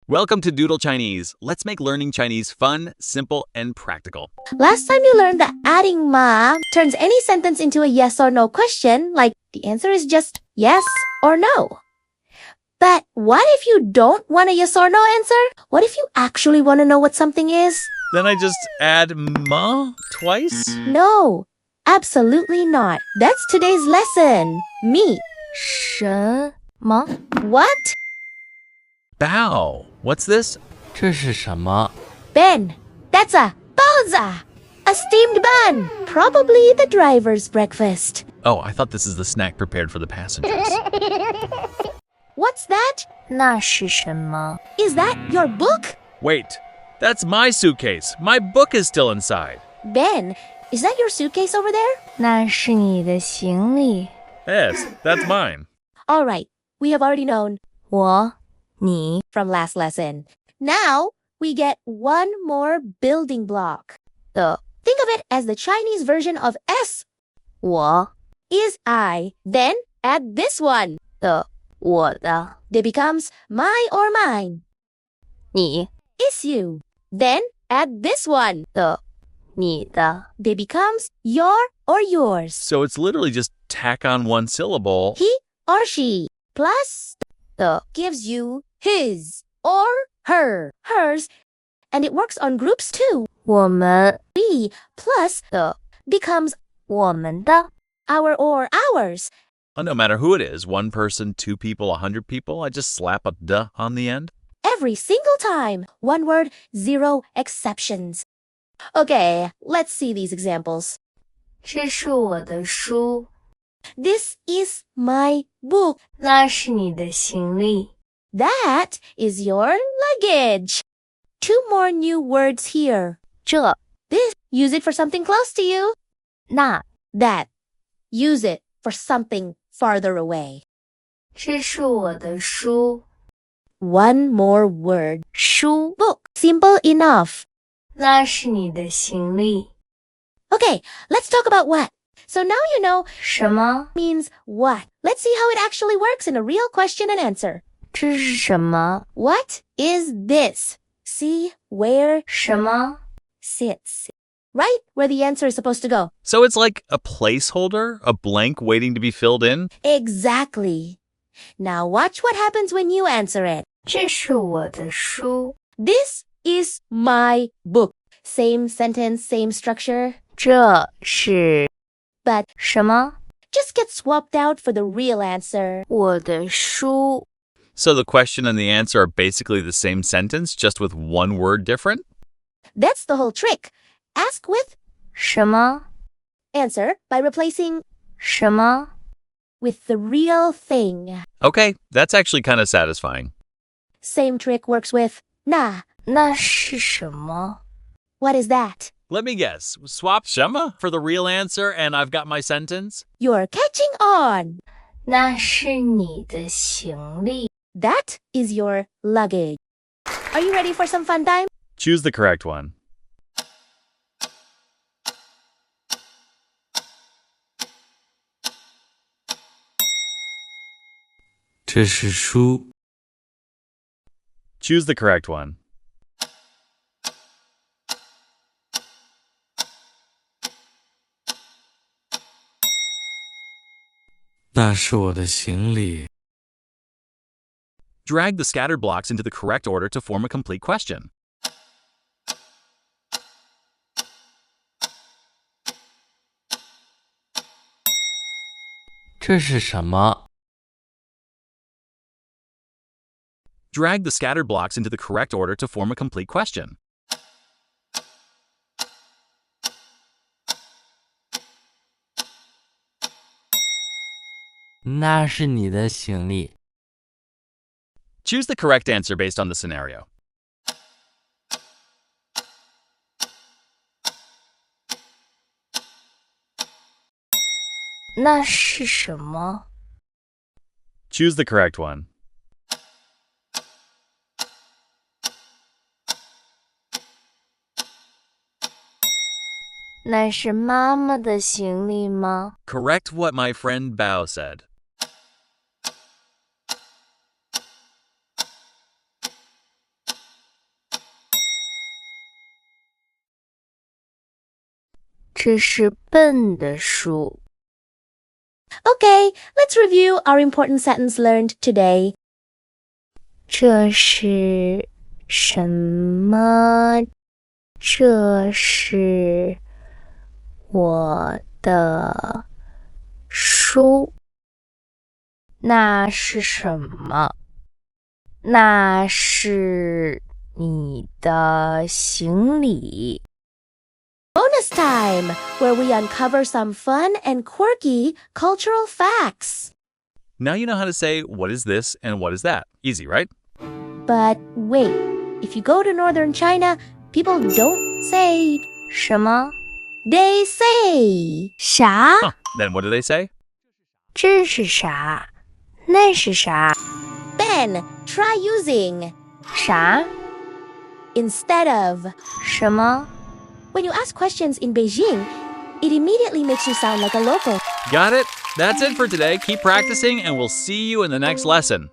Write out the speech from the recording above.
Welcome to Doodle Chinese. Let's make learning Chinese fun, simple, and practical. Last time you learned that adding ma turns any sentence into a yes or no question, like the answer is just yes or no. But what if you don't want a yes or no answer? What if you actually want to know what something is? Then I just add ma twice? No, absolutely not. That's today's lesson. Me. 什么？ What? Bow. What's this? 这是什么？ Ben. That's a baoza. A steamed bun. Probably the driver's breakfast. Oh, I thought this is the snack prepared for the passengers. What's that? 那是什么？ Is that your book? Wait, that's my suitcase. My book is still inside. Ben, is that your suitcase over there? 那是你的行李。 Yes, that's mine. All right, we have already known 我，你， from last lesson. Now we get one more building block. 的， Think of it as the Chinese version of S 我 is I. Then add this one. 的，我的， It becomes my or mine. 你 Is you. Then add this one. 的，你的， It becomes your or yours. So it's literally just tack on one syllable. He or she plus 的， gives you his or her, hers, and it works on groups too. 我们 We plus 的， becomes 我们的， our or ours. No matter who it is, one person, two people, 100 people, I just slap a duh on the end. Every single time. One word, zero exceptions. Okay, let's see these examples. 这是我的书， This is my book. 那是你的行李。 That is your luggage. Two more new words here. 这 This, use it for something close to you. 那 That, use it for something farther away. 这是我的书， One more word. 书 Book. Simple enough. 那是你的行李。 Okay, let's talk about what. So now you know 什么？ means what. Let's see how it actually works in a real question and answer. 这是什么？ What is this? See where 什么？ sits. Right where the answer is supposed to go. So it's like a placeholder, a blank waiting to be filled in? Exactly. Now watch what happens when you answer it. 这是我的书， This is my book. Same sentence, same structure. 这是 But 什么？ just get swapped out for the real answer. 我的书， So the question and the answer are basically the same sentence, just with one word different? That's the whole trick. Ask with 什么？ answer by replacing 什么？ with the real thing. Okay, that's actually kind of satisfying. Same trick works with na. 那是什么？ What is that? Let me guess. Swap Shema for the real answer and I've got my sentence? You're catching on. 那是你的行李。 That is your luggage. Are you ready for some fun time? Choose the correct one. 这是书， Choose the correct one. 那是我的行李。 Drag the scattered blocks into the correct order to form a complete question. 这是什么？ Drag the scattered blocks into the correct order to form a complete question. 那是你的行李。 Choose the correct answer based on the scenario. 那是什么？ Choose the correct one. 那是妈妈的行李吗？ Correct what my friend Bao said. 这是笨的书。 Okay, let's review our important sentence learned today. 这是什么？这是我的书。那是什么？那是你的行李。 Bonus time, where we uncover some fun and quirky cultural facts. Now you know how to say what is this and what is that. Easy, right? But wait, if you go to northern China, people don't say 什么？ they say 啥? Huh. Then what do they say? 这是啥？那是啥？ Then try using 啥？ instead of. 什么？ When you ask questions in Beijing, it immediately makes you sound like a local. Got it? That's it for today. Keep practicing and we'll see you in the next lesson.